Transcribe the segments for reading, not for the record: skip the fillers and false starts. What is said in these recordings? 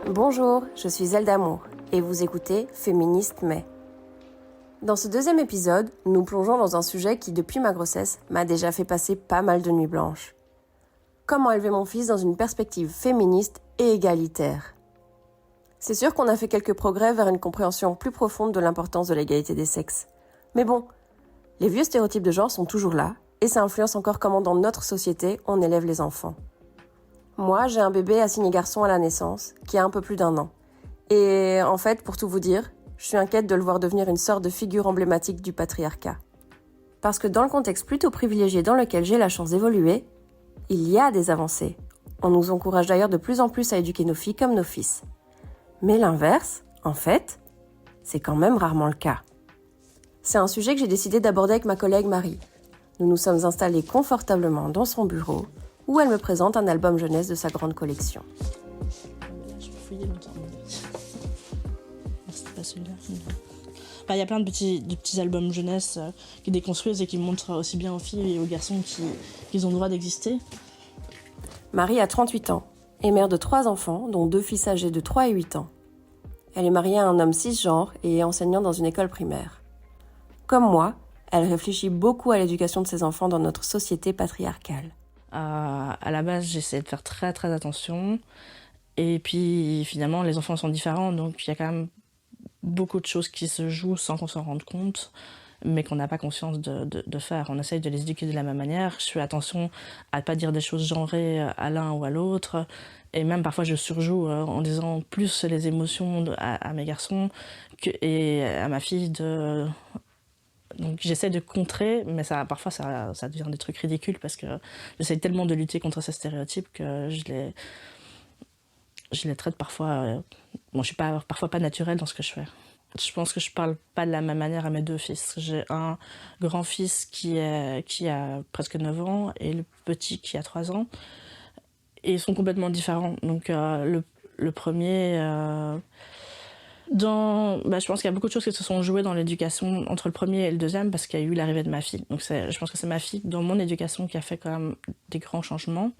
Bonjour, je suis Zelda Moore et vous écoutez Féministe Mais. Dans ce deuxième épisode, nous plongeons dans un sujet qui, depuis ma grossesse, m'a déjà fait passer pas mal de nuits blanches. Comment élever mon fils dans une perspective féministe et égalitaire ? C'est sûr qu'on a fait quelques progrès vers une compréhension plus profonde de l'importance de l'égalité des sexes. Mais bon, les vieux stéréotypes de genre sont toujours là, et ça influence encore comment dans notre société on élève les enfants. Moi, j'ai un bébé assigné garçon à la naissance, qui a un peu plus d'1 an. Et en fait, pour tout vous dire, je suis inquiète de le voir devenir une sorte de figure emblématique du patriarcat. Parce que dans le contexte plutôt privilégié dans lequel j'ai la chance d'évoluer, il y a des avancées. On nous encourage d'ailleurs de plus en plus à éduquer nos filles comme nos fils. Mais l'inverse, en fait, c'est quand même rarement le cas. C'est un sujet que j'ai décidé d'aborder avec ma collègue Marie. Nous nous sommes installés confortablement dans son bureau, où elle me présente un album jeunesse de sa grande collection. Je peux fouiller longtemps. C'était pas celui-là. Il y a plein de petits albums jeunesse qui déconstruisent et qui montrent aussi bien aux filles et aux garçons qu'ils ont le droit d'exister. Marie a 38 ans, est mère de 3 enfants, dont 2 fils âgés de 3 et 8 ans. Elle est mariée à un homme cisgenre et est enseignante dans une école primaire. Comme moi, elle réfléchit beaucoup à l'éducation de ses enfants dans notre société patriarcale. À la base, j'essaie de faire très très attention. Et puis finalement, les enfants sont différents, donc il y a quand même beaucoup de choses qui se jouent sans qu'on s'en rende compte, mais qu'on n'a pas conscience de faire. On essaye de les éduquer de la même manière. Je fais attention à ne pas dire des choses genrées à l'un ou à l'autre. Et même parfois, je surjoue en disant plus les émotions à mes garçons et à ma fille. Donc j'essaie de contrer, mais parfois ça devient des trucs ridicules parce que j'essaie tellement de lutter contre ces stéréotypes que je les traite parfois... je suis parfois pas naturelle dans ce que je fais. Je pense que je parle pas de la même manière à mes 2 fils. J'ai un grand-fils qui a presque 9 ans et le petit qui a 3 ans. Et ils sont complètement différents. Donc le premier... je pense qu'il y a beaucoup de choses qui se sont jouées dans l'éducation entre le premier et le deuxième parce qu'il y a eu l'arrivée de ma fille. Donc je pense que c'est ma fille dans mon éducation qui a fait quand même des grands changements.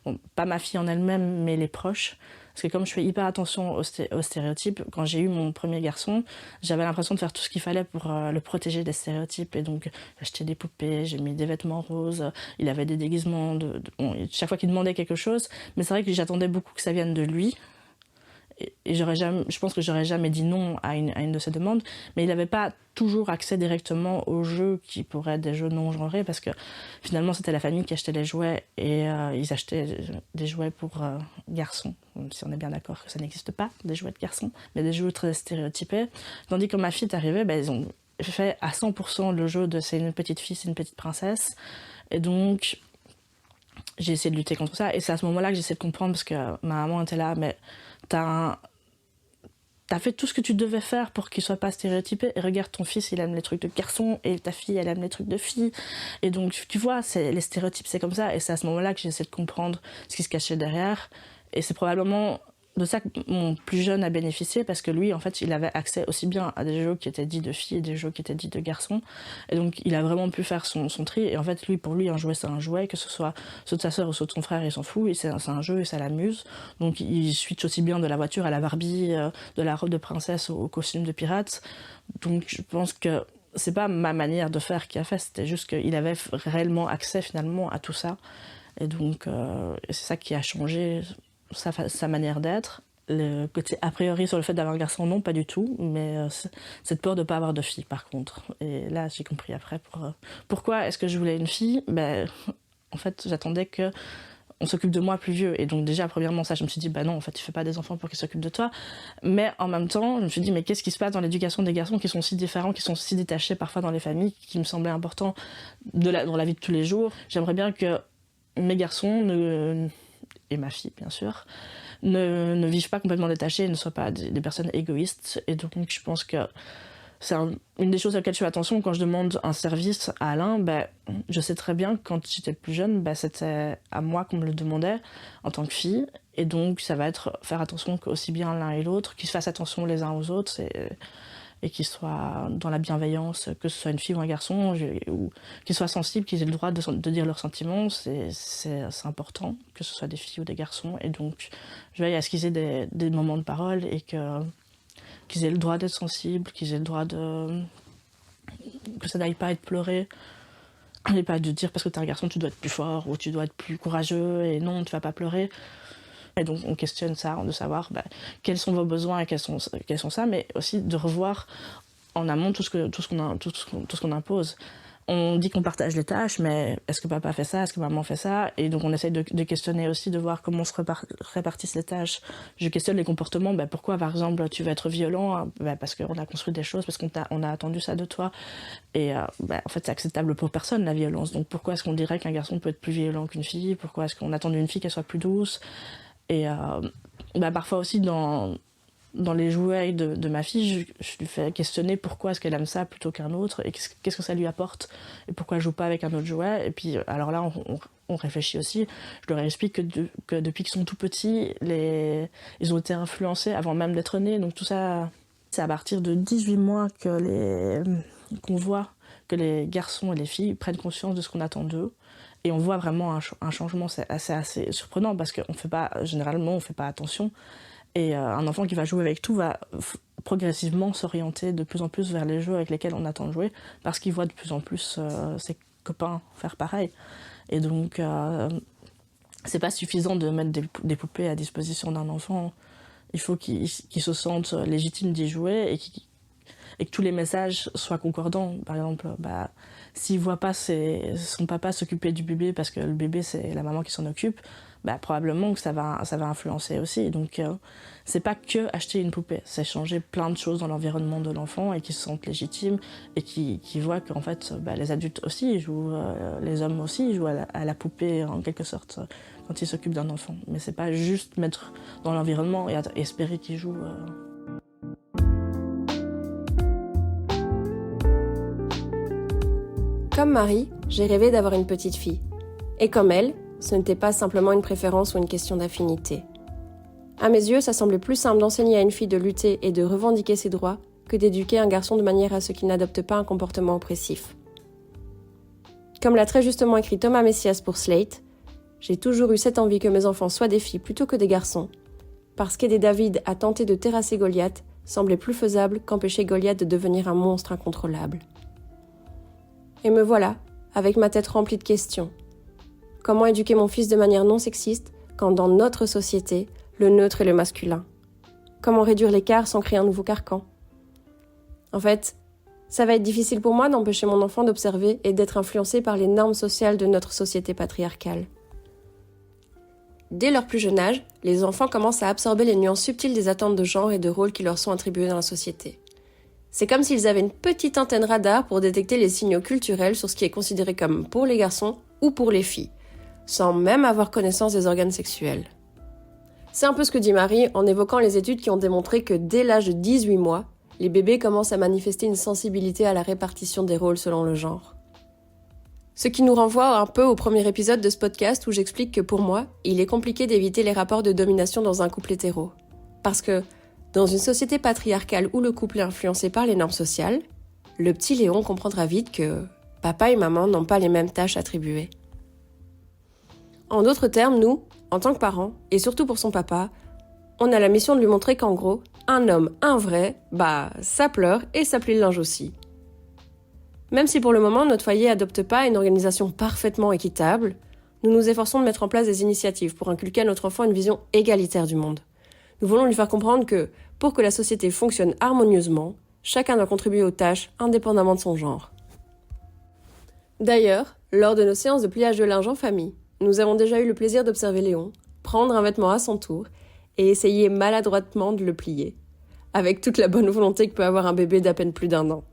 Bon, pas ma fille en elle-même, mais les proches. Parce que comme je fais hyper attention aux stéréotypes, quand j'ai eu mon premier garçon, j'avais l'impression de faire tout ce qu'il fallait pour le protéger des stéréotypes. Et donc, j'ai acheté des poupées, j'ai mis des vêtements roses, il avait des déguisements. Chaque fois qu'il demandait quelque chose, mais c'est vrai que j'attendais beaucoup que ça vienne de lui. Et je pense que j'aurais jamais dit non à une de ses demandes, mais il n'avait pas toujours accès directement aux jeux qui pourraient être des jeux non genrés, parce que finalement c'était la famille qui achetait les jouets et ils achetaient des jouets pour garçons, même si on est bien d'accord que ça n'existe pas, des jouets de garçons, mais des jeux très stéréotypés. Tandis que ma fille est arrivée, ils ont fait à 100% le jeu de c'est une petite fille, c'est une petite princesse, et donc j'ai essayé de lutter contre ça, et c'est à ce moment-là que j'essaie de comprendre, parce que ma maman était là, mais t'as fait tout ce que tu devais faire pour qu'il soit pas stéréotypé, et regarde, ton fils il aime les trucs de garçon et ta fille elle aime les trucs de fille, et donc tu vois, les stéréotypes c'est comme ça, et c'est à ce moment-là que j'essaie de comprendre ce qui se cachait derrière, et c'est probablement de ça que mon plus jeune a bénéficié, parce que lui en fait il avait accès aussi bien à des jeux qui étaient dits de filles et des jeux qui étaient dits de garçons, et donc il a vraiment pu faire son tri, et en fait pour lui un jouet c'est un jouet, que ce soit ceux de sa sœur ou ceux de son frère, il s'en fout, et c'est un jeu et ça l'amuse, donc il switch aussi bien de la voiture à la Barbie, de la robe de princesse au costume de pirate. Donc je pense que c'est pas ma manière de faire qui a fait, c'était juste qu'il avait réellement accès finalement à tout ça, et donc c'est ça qui a changé sa manière d'être. Le côté a priori sur le fait d'avoir un garçon, non, pas du tout, mais cette peur de ne pas avoir de fille par contre. Et là j'ai compris après pourquoi est-ce que je voulais une fille. En fait j'attendais que on s'occupe de moi plus vieux, et donc déjà premièrement ça je me suis dit non, en fait tu fais pas des enfants pour qu'ils s'occupent de toi, mais en même temps je me suis dit mais qu'est-ce qui se passe dans l'éducation des garçons qui sont si différents, qui sont si détachés parfois dans les familles, qui me semblait important dans la vie de tous les jours. J'aimerais bien que mes garçons et ma fille bien sûr ne vivent pas complètement détachés, ne soient pas des personnes égoïstes, et donc je pense que c'est une des choses auxquelles je fais attention quand je demande un service à Alain. Je sais très bien que quand j'étais plus jeune, c'était à moi qu'on me le demandait en tant que fille, et donc ça va être faire attention qu'aussi bien l'un et l'autre, qu'ils fassent attention les uns aux autres, et qu'ils soient dans la bienveillance, que ce soit une fille ou un garçon, ou qu'ils soient sensibles, qu'ils aient le droit de dire leurs sentiments. C'est important, que ce soit des filles ou des garçons. Et donc, je veille à ce qu'ils aient des moments de parole et qu'ils aient le droit d'être sensibles, qu'ils aient le droit que ça n'aille pas être pleuré. Et pas de dire parce que t'es un garçon tu dois être plus fort ou tu dois être plus courageux et non tu vas pas pleurer. Et donc on questionne ça, de savoir quels sont vos besoins et quels sont ça, mais aussi de revoir en amont tout ce qu'on impose. On dit qu'on partage les tâches, mais est-ce que papa fait ça, est-ce que maman fait ça? Et donc on essaye de questionner aussi, de voir comment se répartissent les tâches. Je questionne les comportements, pourquoi par exemple tu vas être violent? Parce qu'on a construit des choses, parce qu'on a attendu ça de toi. Et en fait c'est acceptable pour personne la violence, donc pourquoi est-ce qu'on dirait qu'un garçon peut être plus violent qu'une fille? Pourquoi est-ce qu'on attend d'une fille qu'elle soit plus douce? Et parfois aussi dans les jouets de ma fille, je lui fais questionner pourquoi est-ce qu'elle aime ça plutôt qu'un autre et qu'est-ce que ça lui apporte et pourquoi elle joue pas avec un autre jouet. Et puis alors là on réfléchit aussi, je leur explique que depuis qu'ils sont tout petits, ils ont été influencés avant même d'être nés, donc tout ça c'est à partir de 18 mois qu'on voit que les garçons et les filles prennent conscience de ce qu'on attend d'eux. Et on voit vraiment un changement, c'est assez surprenant parce qu'on généralement on fait pas attention. Et un enfant qui va jouer avec tout va progressivement s'orienter de plus en plus vers les jeux avec lesquels on attend de jouer parce qu'il voit de plus en plus ses copains faire pareil. Et donc, c'est pas suffisant de mettre des poupées à disposition d'un enfant. Il faut qu'il se sente légitime d'y jouer et que tous les messages soient concordants. Par exemple, s'il voit pas son papa s'occuper du bébé parce que le bébé c'est la maman qui s'en occupe, probablement que ça va influencer aussi. Donc c'est pas que acheter une poupée, c'est changer plein de choses dans l'environnement de l'enfant et qu'il se sente légitime et qu'il voit qu'en fait les adultes aussi jouent, les hommes aussi jouent à la poupée en quelque sorte quand ils s'occupent d'un enfant. Mais c'est pas juste mettre dans l'environnement et espérer qu'il joue. Comme Marie, j'ai rêvé d'avoir une petite fille. Et comme elle, ce n'était pas simplement une préférence ou une question d'affinité. À mes yeux, ça semblait plus simple d'enseigner à une fille de lutter et de revendiquer ses droits que d'éduquer un garçon de manière à ce qu'il n'adopte pas un comportement oppressif. Comme l'a très justement écrit Thomas Messias pour Slate, j'ai toujours eu cette envie que mes enfants soient des filles plutôt que des garçons, parce qu'aider David à tenter de terrasser Goliath semblait plus faisable qu'empêcher Goliath de devenir un monstre incontrôlable. Et me voilà, avec ma tête remplie de questions. Comment éduquer mon fils de manière non sexiste quand dans notre société, le neutre est le masculin? Comment réduire l'écart sans créer un nouveau carcan? En fait, ça va être difficile pour moi d'empêcher mon enfant d'observer et d'être influencé par les normes sociales de notre société patriarcale. Dès leur plus jeune âge, les enfants commencent à absorber les nuances subtiles des attentes de genre et de rôle qui leur sont attribués dans la société. C'est comme s'ils avaient une petite antenne radar pour détecter les signaux culturels sur ce qui est considéré comme pour les garçons ou pour les filles, sans même avoir connaissance des organes sexuels. C'est un peu ce que dit Marie en évoquant les études qui ont démontré que dès l'âge de 18 mois, les bébés commencent à manifester une sensibilité à la répartition des rôles selon le genre. Ce qui nous renvoie un peu au premier épisode de ce podcast où j'explique que pour moi, il est compliqué d'éviter les rapports de domination dans un couple hétéro. Parce que, dans une société patriarcale où le couple est influencé par les normes sociales, le petit Léon comprendra vite que papa et maman n'ont pas les mêmes tâches attribuées. En d'autres termes, nous, en tant que parents, et surtout pour son papa, on a la mission de lui montrer qu'en gros, un homme, un vrai, ça pleure et ça plie le linge aussi. Même si pour le moment notre foyer n'adopte pas une organisation parfaitement équitable, nous nous efforçons de mettre en place des initiatives pour inculquer à notre enfant une vision égalitaire du monde. Nous voulons lui faire comprendre que, pour que la société fonctionne harmonieusement, chacun doit contribuer aux tâches indépendamment de son genre. D'ailleurs, lors de nos séances de pliage de linge en famille, nous avons déjà eu le plaisir d'observer Léon prendre un vêtement à son tour et essayer maladroitement de le plier, avec toute la bonne volonté que peut avoir un bébé d'à peine plus d'1 an.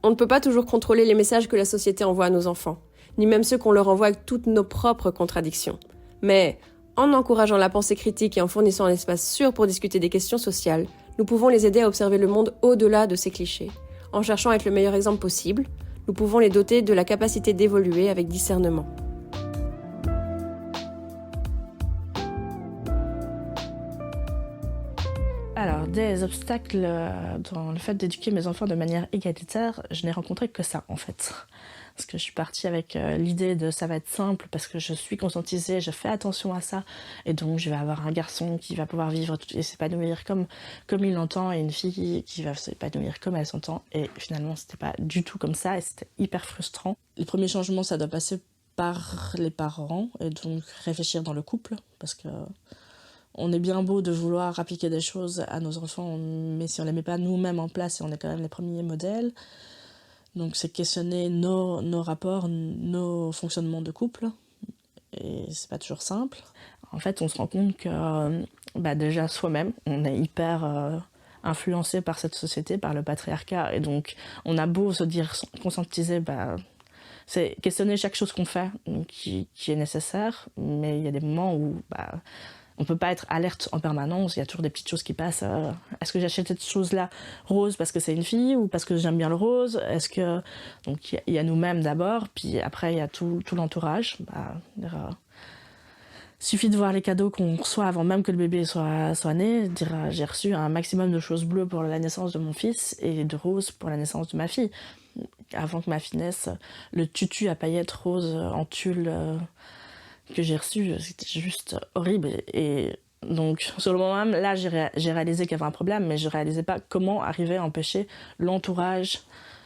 On ne peut pas toujours contrôler les messages que la société envoie à nos enfants, ni même ceux qu'on leur envoie avec toutes nos propres contradictions. Mais, en encourageant la pensée critique et en fournissant un espace sûr pour discuter des questions sociales, nous pouvons les aider à observer le monde au-delà de ces clichés. En cherchant à être le meilleur exemple possible, nous pouvons les doter de la capacité d'évoluer avec discernement. Alors, des obstacles dans le fait d'éduquer mes enfants de manière égalitaire, je n'ai rencontré que ça en fait. Parce que je suis partie avec l'idée de ça va être simple parce que je suis conscientisée, je fais attention à ça et donc je vais avoir un garçon qui va pouvoir vivre et s'épanouir comme il l'entend et une fille qui va s'épanouir comme elle s'entend, et finalement c'était pas du tout comme ça et c'était hyper frustrant. Les premiers changements, ça doit passer par les parents et donc réfléchir dans le couple, parce que on est bien beau de vouloir appliquer des choses à nos enfants, mais si on les met pas nous-mêmes en place, et on est quand même les premiers modèles. Donc c'est questionner nos rapports, nos fonctionnements de couple, et c'est pas toujours simple. En fait, on se rend compte que déjà soi-même, on est hyper influencé par cette société, par le patriarcat, et donc on a beau se dire conscientiser, c'est questionner chaque chose qu'on fait qui est nécessaire, mais il y a des moments où on peut pas être alerte en permanence, il y a toujours des petites choses qui passent. Est-ce que j'achète cette chose-là rose parce que c'est une fille ou parce que j'aime bien le rose? Donc il y a nous-mêmes d'abord, puis après il y a tout l'entourage. Suffit de voir les cadeaux qu'on reçoit avant même que le bébé soit né, j'ai reçu un maximum de choses bleues pour la naissance de mon fils et de roses pour la naissance de ma fille. Avant que ma fille naisse, le tutu à paillettes roses en tulle que j'ai reçu, c'était juste horrible. Et donc, sur le moment même, là, j'ai réalisé qu'il y avait un problème, mais je ne réalisais pas comment arriver à empêcher l'entourage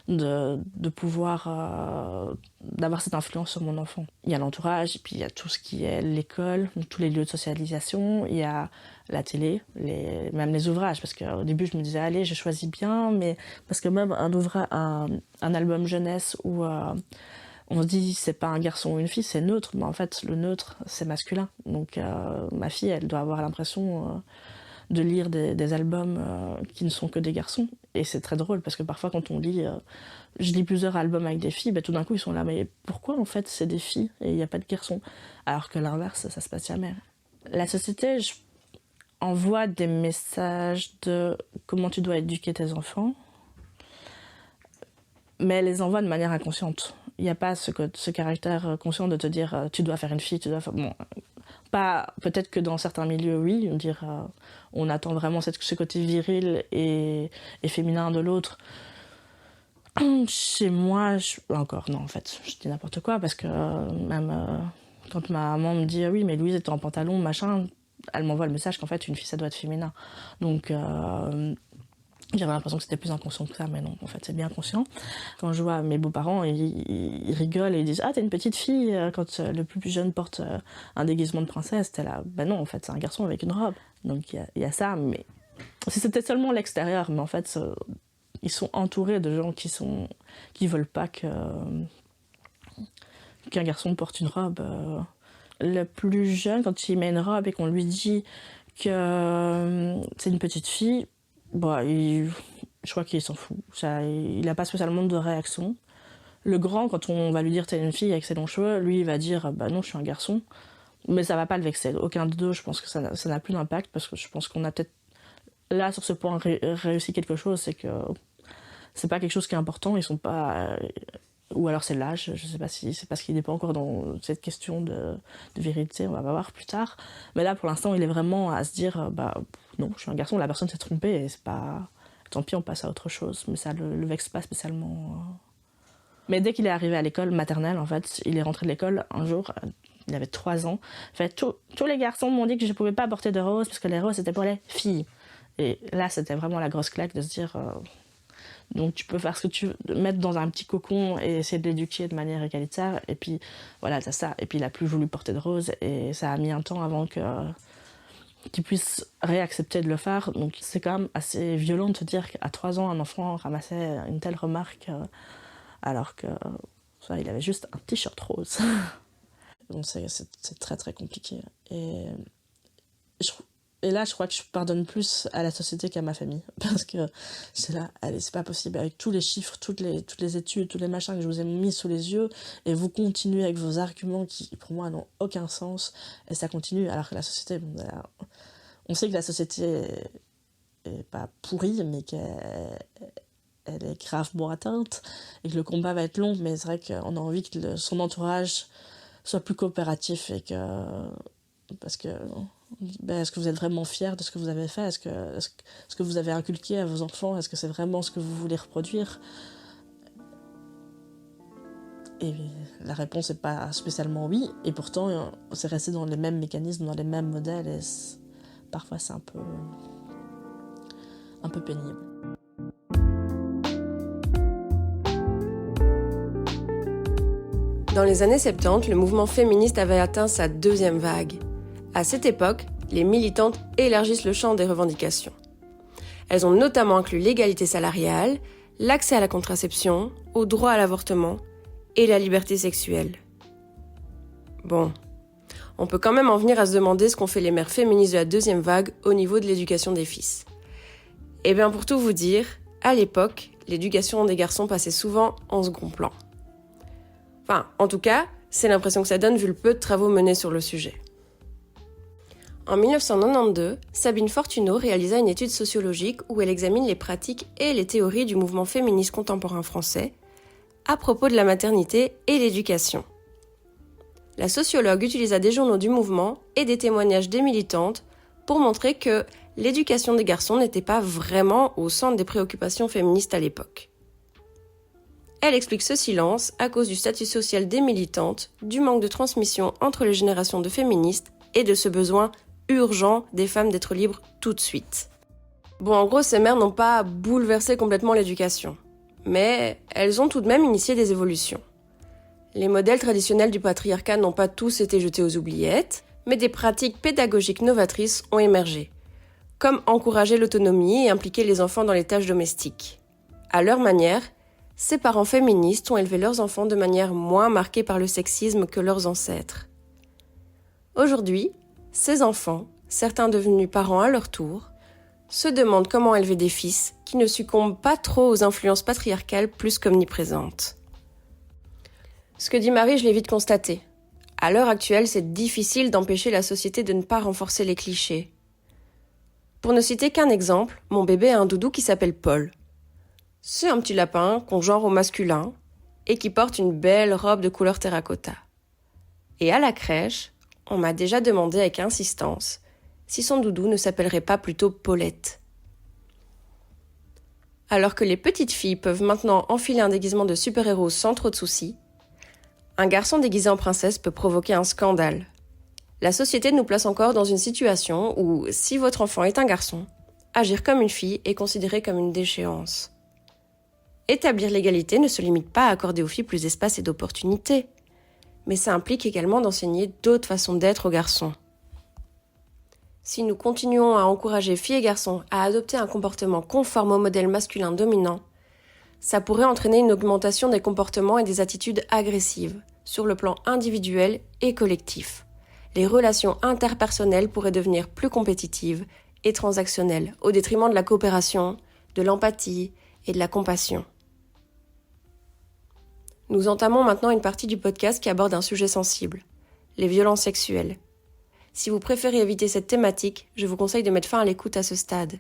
de pouvoir d'avoir cette influence sur mon enfant. Il y a l'entourage, et puis il y a tout ce qui est l'école, tous les lieux de socialisation, il y a la télé, même les ouvrages, parce qu'au début je me disais allez, je choisis bien, mais parce que même un album jeunesse où on se dit c'est pas un garçon ou une fille, c'est neutre, mais en fait le neutre c'est masculin. Donc ma fille, elle doit avoir l'impression de lire des albums qui ne sont que des garçons. Et c'est très drôle parce que parfois quand on lit, je lis plusieurs albums avec des filles, tout d'un coup ils sont là, mais pourquoi en fait c'est des filles et il n'y a pas de garçons? Alors que l'inverse, ça se passe jamais. La société envoie des messages de comment tu dois éduquer tes enfants, mais elle les envoie de manière inconsciente. Il n'y a pas ce caractère conscient de te dire tu dois faire une fille, tu dois faire... Bon, pas, peut-être que dans certains milieux, oui, on attend vraiment ce côté viril et féminin de l'autre. Chez moi, encore non, en fait, je dis n'importe quoi, parce que même quand ma maman me dit oui, mais Louise est en pantalon, machin, elle m'envoie le message qu'en fait, une fille, ça doit être féminin. Donc, j'avais l'impression que c'était plus inconscient que ça, mais non, en fait, c'est bien conscient. Quand je vois mes beaux-parents, ils rigolent et ils disent « Ah, t'es une petite fille !» Quand le plus jeune porte un déguisement de princesse, t'es là « Ben non, en fait, c'est un garçon avec une robe. » Donc, il y a ça, mais si c'était seulement l'extérieur, mais en fait, ils sont entourés de gens qui veulent pas qu'un garçon porte une robe. Le plus jeune, quand il met une robe et qu'on lui dit que c'est une petite fille, je crois qu'il s'en fout. Il n'a pas spécialement de réaction. Le grand, quand on va lui dire t'es une fille avec ses longs cheveux, lui il va dire non, je suis un garçon. Mais ça va pas le vexer. Aucun des deux, je pense que ça n'a plus d'impact, parce que je pense qu'on a peut-être là sur ce point réussi quelque chose, c'est que c'est pas quelque chose qui est important. Ils sont pas ou alors c'est l'âge, je sais pas si c'est parce qu'il n'est pas encore dans cette question de virilité, on va voir plus tard. Mais là pour l'instant il est vraiment à se dire non, je suis un garçon, la personne s'est trompée et c'est pas... Tant pis, on passe à autre chose, mais ça le vexe pas spécialement. Mais dès qu'il est arrivé à l'école maternelle, en fait, il est rentré de l'école un jour, il avait 3 ans. En fait, tous les garçons m'ont dit que je pouvais pas porter de roses parce que les roses c'était pour les filles. Et là c'était vraiment la grosse claque de se dire... Donc tu peux faire ce que tu veux, mettre dans un petit cocon et essayer de l'éduquer de manière égalitaire. Et puis voilà, t'as ça. Et puis il a plus voulu porter de rose et ça a mis un temps avant qu'il puisse réaccepter de le faire. Donc c'est quand même assez violent de se dire qu'à 3 ans, un enfant ramassait une telle remarque alors que ça, il avait juste un t-shirt rose. Donc c'est très très compliqué. Et là, je crois que je pardonne plus à la société qu'à ma famille. Parce que c'est là, allez, c'est pas possible. Avec tous les chiffres, toutes les études, tous les machins que je vous ai mis sous les yeux, et vous continuez avec vos arguments qui, pour moi, n'ont aucun sens. Et ça continue, alors que la société... on sait que la société est pas pourrie, mais qu'elle est gravement atteinte, et que le combat va être long, mais c'est vrai qu'on a envie que son entourage soit plus coopératif, et que... Parce que... Est-ce que vous êtes vraiment fiers de ce que vous avez fait? Est-ce que vous avez inculqué à vos enfants? Est-ce que c'est vraiment ce que vous voulez reproduire? Et la réponse n'est pas spécialement oui, et pourtant c'est resté dans les mêmes mécanismes, dans les mêmes modèles, et parfois c'est un peu pénible. Dans les années 70, le mouvement féministe avait atteint sa deuxième vague. À cette époque, les militantes élargissent le champ des revendications. Elles ont notamment inclus l'égalité salariale, l'accès à la contraception, au droit à l'avortement et la liberté sexuelle. Bon, on peut quand même en venir à se demander ce qu'ont fait les mères féministes de la deuxième vague au niveau de l'éducation des fils. Eh bien, pour tout vous dire, à l'époque, l'éducation des garçons passait souvent en second plan. Enfin, en tout cas, c'est l'impression que ça donne vu le peu de travaux menés sur le sujet. En 1992, Sabine Fortunault réalisa une étude sociologique où elle examine les pratiques et les théories du mouvement féministe contemporain français à propos de la maternité et l'éducation. La sociologue utilisa des journaux du mouvement et des témoignages des militantes pour montrer que l'éducation des garçons n'était pas vraiment au centre des préoccupations féministes à l'époque. Elle explique ce silence à cause du statut social des militantes, du manque de transmission entre les générations de féministes et de ce besoin urgent des femmes d'être libres tout de suite. Bon, en gros, ces mères n'ont pas bouleversé complètement l'éducation, mais elles ont tout de même initié des évolutions. Les modèles traditionnels du patriarcat n'ont pas tous été jetés aux oubliettes, mais des pratiques pédagogiques novatrices ont émergé, comme encourager l'autonomie et impliquer les enfants dans les tâches domestiques. À leur manière, ces parents féministes ont élevé leurs enfants de manière moins marquée par le sexisme que leurs ancêtres. Aujourd'hui, ces enfants, certains devenus parents à leur tour, se demandent comment élever des fils qui ne succombent pas trop aux influences patriarcales plus qu'omniprésentes. Ce que dit Marie, je l'ai vite constaté. À l'heure actuelle, c'est difficile d'empêcher la société de ne pas renforcer les clichés. Pour ne citer qu'un exemple, mon bébé a un doudou qui s'appelle Paul. C'est un petit lapin qu'on genre au masculin et qui porte une belle robe de couleur terracotta. Et à la crèche, on m'a déjà demandé avec insistance si son doudou ne s'appellerait pas plutôt Paulette. Alors que les petites filles peuvent maintenant enfiler un déguisement de super-héros sans trop de soucis, un garçon déguisé en princesse peut provoquer un scandale. La société nous place encore dans une situation où, si votre enfant est un garçon, agir comme une fille est considéré comme une déchéance. Établir l'égalité ne se limite pas à accorder aux filles plus d'espace et d'opportunités, mais ça implique également d'enseigner d'autres façons d'être aux garçons. Si nous continuons à encourager filles et garçons à adopter un comportement conforme au modèle masculin dominant, ça pourrait entraîner une augmentation des comportements et des attitudes agressives, sur le plan individuel et collectif. Les relations interpersonnelles pourraient devenir plus compétitives et transactionnelles, au détriment de la coopération, de l'empathie et de la compassion. Nous entamons maintenant une partie du podcast qui aborde un sujet sensible, les violences sexuelles. Si vous préférez éviter cette thématique, je vous conseille de mettre fin à l'écoute à ce stade.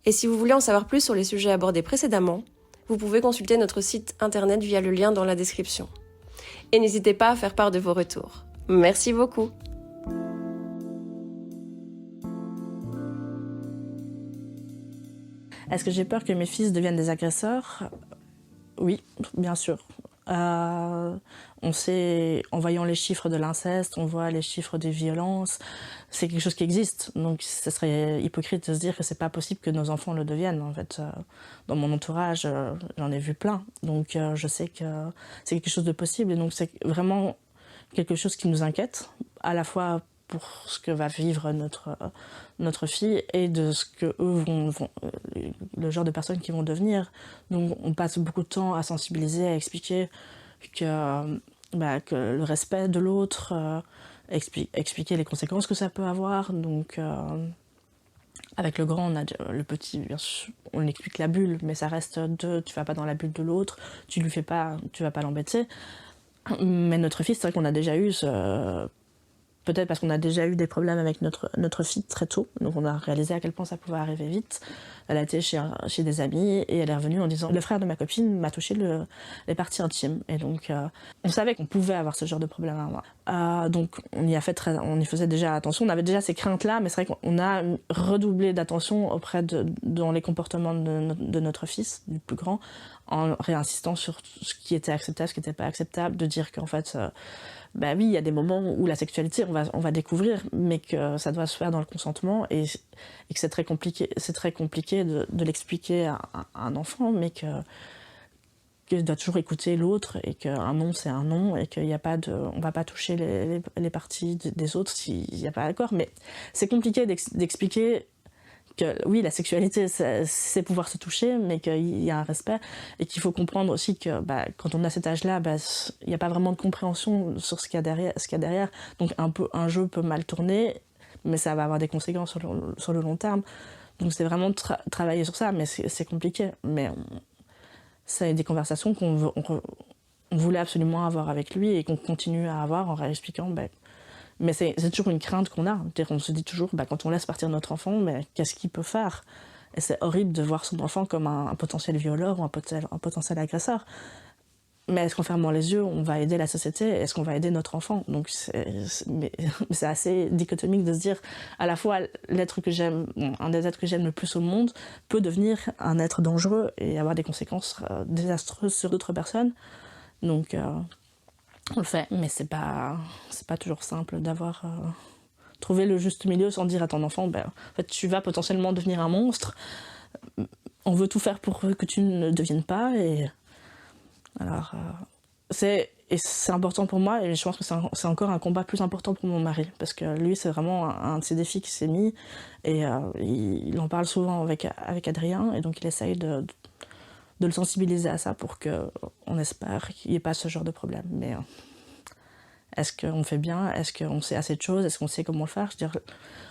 Et si vous voulez en savoir plus sur les sujets abordés précédemment, vous pouvez consulter notre site internet via le lien dans la description. Et n'hésitez pas à faire part de vos retours. Merci beaucoup. Est-ce que j'ai peur que mes fils deviennent des agresseurs? Oui, bien sûr. On sait, en voyant les chiffres de l'inceste, on voit les chiffres des violences, c'est quelque chose qui existe. Donc ce serait hypocrite de se dire que c'est pas possible que nos enfants le deviennent. En fait, dans mon entourage, j'en ai vu plein. Donc je sais que c'est quelque chose de possible. Et donc c'est vraiment quelque chose qui nous inquiète, à la fois pour ce que va vivre notre fille et de ce que eux vont le genre de personnes qu'ils vont devenir. Donc on passe beaucoup de temps à sensibiliser, à expliquer que le respect de l'autre, expliquer les conséquences que ça peut avoir. Donc avec le grand, on a le petit, bien sûr, on explique la bulle, mais ça reste tu vas pas dans la bulle de l'autre, tu vas pas l'embêter. Mais notre fils, c'est vrai qu'on a déjà eu Peut-être parce qu'on a déjà eu des problèmes avec notre fille très tôt, donc on a réalisé à quel point ça pouvait arriver vite. Elle a été chez des amis et elle est revenue en disant « Le frère de ma copine m'a touché les parties intimes ». Et donc on savait qu'on pouvait avoir ce genre de problème. Donc on y faisait déjà attention. On avait déjà ces craintes-là, mais c'est vrai qu'on a redoublé d'attention dans les comportements de notre fils, du plus grand, en réinsistant sur ce qui était acceptable, ce qui n'était pas acceptable, de dire qu'en fait... oui, il y a des moments où la sexualité, on va découvrir, mais que ça doit se faire dans le consentement et que c'est très compliqué de l'expliquer à un enfant, mais qu'il doit toujours écouter l'autre et qu'un non, c'est un non et qu'il y a pas on va pas toucher les parties des autres s'il n'y a pas d'accord. Mais c'est compliqué d'expliquer que oui, la sexualité, c'est pouvoir se toucher, mais qu'il y a un respect et qu'il faut comprendre aussi que quand on a cet âge-là, il n'y a pas vraiment de compréhension sur ce qu'il y a derrière. Donc un jeu peut mal tourner, mais ça va avoir des conséquences sur le long terme. Donc c'est vraiment travailler sur ça, mais c'est compliqué. Mais c'est des conversations qu'on voulait absolument avoir avec lui et qu'on continue à avoir en réexpliquant... Mais c'est toujours une crainte qu'on a. On se dit toujours, quand on laisse partir notre enfant, qu'est-ce qu'il peut faire ? Et c'est horrible de voir son enfant comme un potentiel violeur ou un potentiel agresseur. Mais est-ce qu'en fermant les yeux, on va aider la société ? Est-ce qu'on va aider notre enfant ? Donc c'est assez dichotomique de se dire, à la fois, un des êtres que j'aime le plus au monde peut devenir un être dangereux et avoir des conséquences désastreuses sur d'autres personnes. Donc... on le fait, mais c'est pas toujours simple d'avoir trouvé le juste milieu sans dire à ton enfant en fait, tu vas potentiellement devenir un monstre, on veut tout faire pour que tu ne deviennes pas. Et alors c'est important pour moi et je pense que c'est encore un combat plus important pour mon mari parce que lui c'est vraiment un de ses défis qui s'est mis et il en parle souvent avec Adrien et donc il essaye de le sensibiliser à ça pour qu'on espère qu'il n'y ait pas ce genre de problème. Mais est-ce qu'on fait bien ? Est-ce qu'on sait assez de choses ? Est-ce qu'on sait comment le faire ? Je veux dire,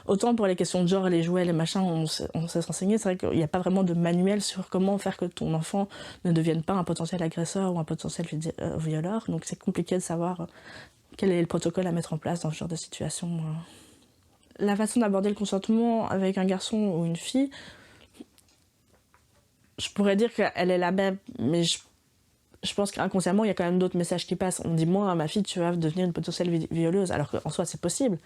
autant pour les questions de genre, les jouets, les machins, on sait s'enseigner. C'est vrai qu'il n'y a pas vraiment de manuel sur comment faire que ton enfant ne devienne pas un potentiel agresseur ou un potentiel violeur. Donc c'est compliqué de savoir quel est le protocole à mettre en place dans ce genre de situation. La façon d'aborder le consentement avec un garçon ou une fille, je pourrais dire qu'elle est la même, mais je pense qu'inconsciemment, il y a quand même d'autres messages qui passent. On dit, moi, à ma fille, tu vas devenir une potentielle violeuse, alors qu'en soi, c'est possible.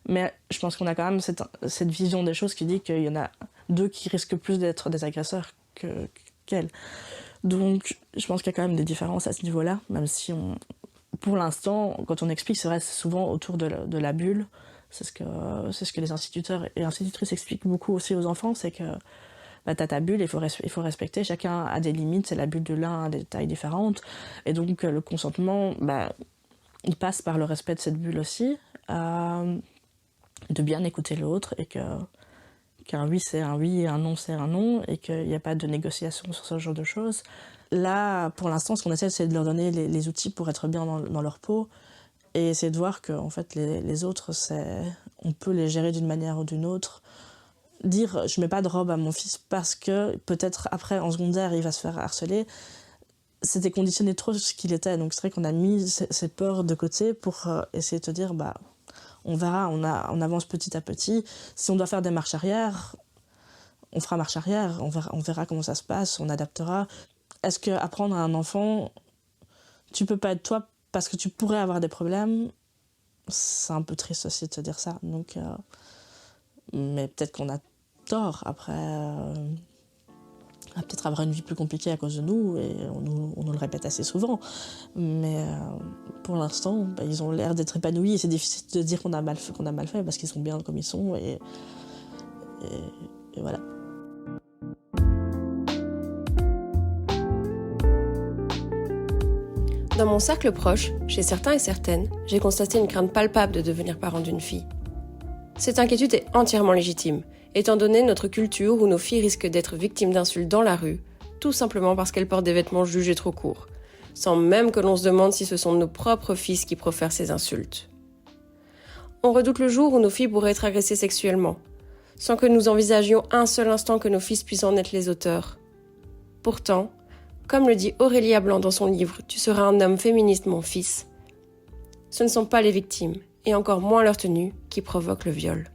Mais je pense qu'on a quand même cette vision des choses qui dit qu'il y en a deux qui risquent plus d'être des agresseurs qu'elle. Donc, je pense qu'il y a quand même des différences à ce niveau-là, même si pour l'instant, quand on explique, c'est vrai, c'est souvent autour de la bulle. C'est ce que les instituteurs et institutrices expliquent beaucoup aussi aux enfants, c'est que t'as ta bulle, il faut respecter, chacun a des limites, c'est la bulle de l'un a des tailles différentes, et donc le consentement, il passe par le respect de cette bulle aussi, de bien écouter l'autre, et qu'un oui c'est un oui, et un non c'est un non, et qu'il n'y a pas de négociation sur ce genre de choses. Là, pour l'instant, ce qu'on essaie, c'est de leur donner les outils pour être bien dans leur peau, et essayer de voir que en fait, les autres, on peut les gérer d'une manière ou d'une autre. Dire je mets pas de robe à mon fils parce que peut-être après en secondaire il va se faire harceler, c'était conditionné trop ce qu'il était, donc c'est vrai qu'on a mis ces peurs de côté pour essayer de te dire on verra, on avance petit à petit, si on doit faire des marches arrière on fera marche arrière, on verra comment ça se passe, on adaptera. Est-ce que apprendre à un enfant tu peux pas être toi parce que tu pourrais avoir des problèmes, c'est un peu triste aussi de se dire ça, donc mais peut-être qu'on a tort après à peut-être avoir une vie plus compliquée à cause de nous et on nous le répète assez souvent, mais pour l'instant ils ont l'air d'être épanouis et c'est difficile de dire qu'on a mal fait parce qu'ils sont bien comme ils sont et voilà. Dans mon cercle proche, chez certains et certaines, j'ai constaté une crainte palpable de devenir parent d'une fille. Cette inquiétude est entièrement légitime, étant donné notre culture où nos filles risquent d'être victimes d'insultes dans la rue, tout simplement parce qu'elles portent des vêtements jugés trop courts, sans même que l'on se demande si ce sont nos propres fils qui profèrent ces insultes. On redoute le jour où nos filles pourraient être agressées sexuellement, sans que nous envisagions un seul instant que nos fils puissent en être les auteurs. Pourtant, comme le dit Aurélia Blanc dans son livre « Tu seras un homme féministe, mon fils », ce ne sont pas les victimes, et encore moins leur tenue, qui provoque le viol.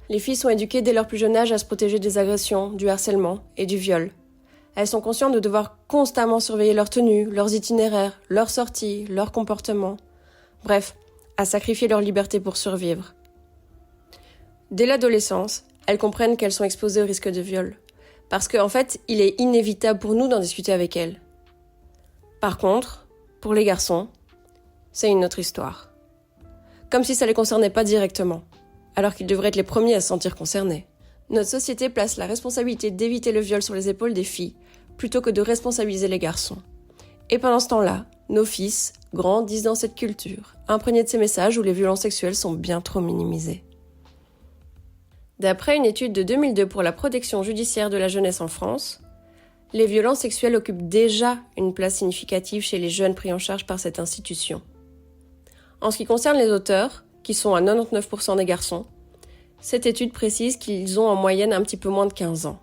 Les filles sont éduquées dès leur plus jeune âge à se protéger des agressions, du harcèlement et du viol. Elles sont conscientes de devoir constamment surveiller leur tenue, leurs itinéraires, leurs sorties, leurs comportements. Bref, à sacrifier leur liberté pour survivre. Dès l'adolescence, elles comprennent qu'elles sont exposées au risque de viol. Parce qu'en fait, il est inévitable pour nous d'en discuter avec elles. Par contre, pour les garçons, c'est une autre histoire. Comme si ça les concernait pas directement, alors qu'ils devraient être les premiers à se sentir concernés. Notre société place la responsabilité d'éviter le viol sur les épaules des filles, plutôt que de responsabiliser les garçons. Et pendant ce temps-là, nos fils grandissent dans cette culture, imprégnés de ces messages où les violences sexuelles sont bien trop minimisées. D'après une étude de 2002 pour la protection judiciaire de la jeunesse en France, les violences sexuelles occupent déjà une place significative chez les jeunes pris en charge par cette institution. En ce qui concerne les auteurs, qui sont à 99% des garçons, cette étude précise qu'ils ont en moyenne un petit peu moins de 15 ans.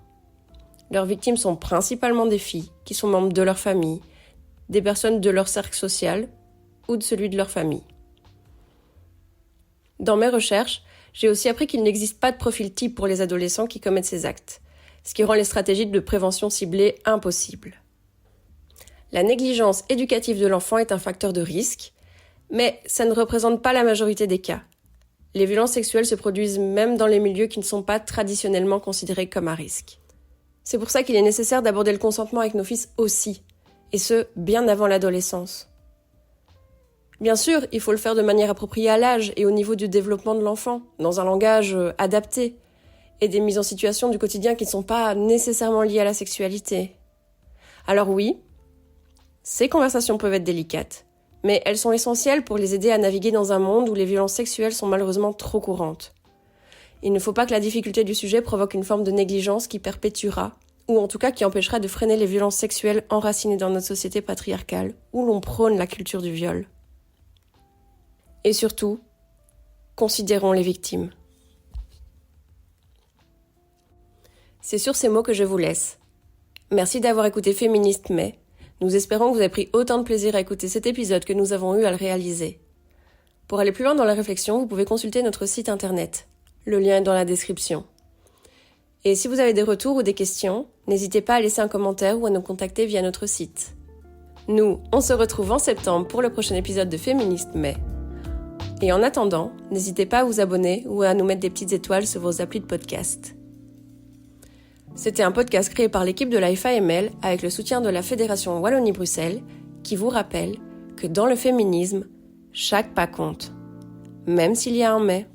Leurs victimes sont principalement des filles, qui sont membres de leur famille, des personnes de leur cercle social ou de celui de leur famille. Dans mes recherches, j'ai aussi appris qu'il n'existe pas de profil type pour les adolescents qui commettent ces actes, ce qui rend les stratégies de prévention ciblées impossibles. La négligence éducative de l'enfant est un facteur de risque, mais ça ne représente pas la majorité des cas. Les violences sexuelles se produisent même dans les milieux qui ne sont pas traditionnellement considérés comme à risque. C'est pour ça qu'il est nécessaire d'aborder le consentement avec nos fils aussi, et ce, bien avant l'adolescence. Bien sûr, il faut le faire de manière appropriée à l'âge et au niveau du développement de l'enfant, dans un langage adapté, et des mises en situation du quotidien qui ne sont pas nécessairement liées à la sexualité. Alors oui, ces conversations peuvent être délicates, mais elles sont essentielles pour les aider à naviguer dans un monde où les violences sexuelles sont malheureusement trop courantes. Il ne faut pas que la difficulté du sujet provoque une forme de négligence qui perpétuera, ou en tout cas qui empêchera de freiner les violences sexuelles enracinées dans notre société patriarcale, où l'on prône la culture du viol. Et surtout, considérons les victimes. C'est sur ces mots que je vous laisse. Merci d'avoir écouté Féministe Mais. Nous espérons que vous avez pris autant de plaisir à écouter cet épisode que nous avons eu à le réaliser. Pour aller plus loin dans la réflexion, vous pouvez consulter notre site internet. Le lien est dans la description. Et si vous avez des retours ou des questions, n'hésitez pas à laisser un commentaire ou à nous contacter via notre site. Nous, on se retrouve en septembre pour le prochain épisode de Féministe Mais. Et en attendant, n'hésitez pas à vous abonner ou à nous mettre des petites étoiles sur vos applis de podcast. C'était un podcast créé par l'équipe de la FAML avec le soutien de la Fédération Wallonie-Bruxelles qui vous rappelle que dans le féminisme, chaque pas compte, même s'il y a un mais.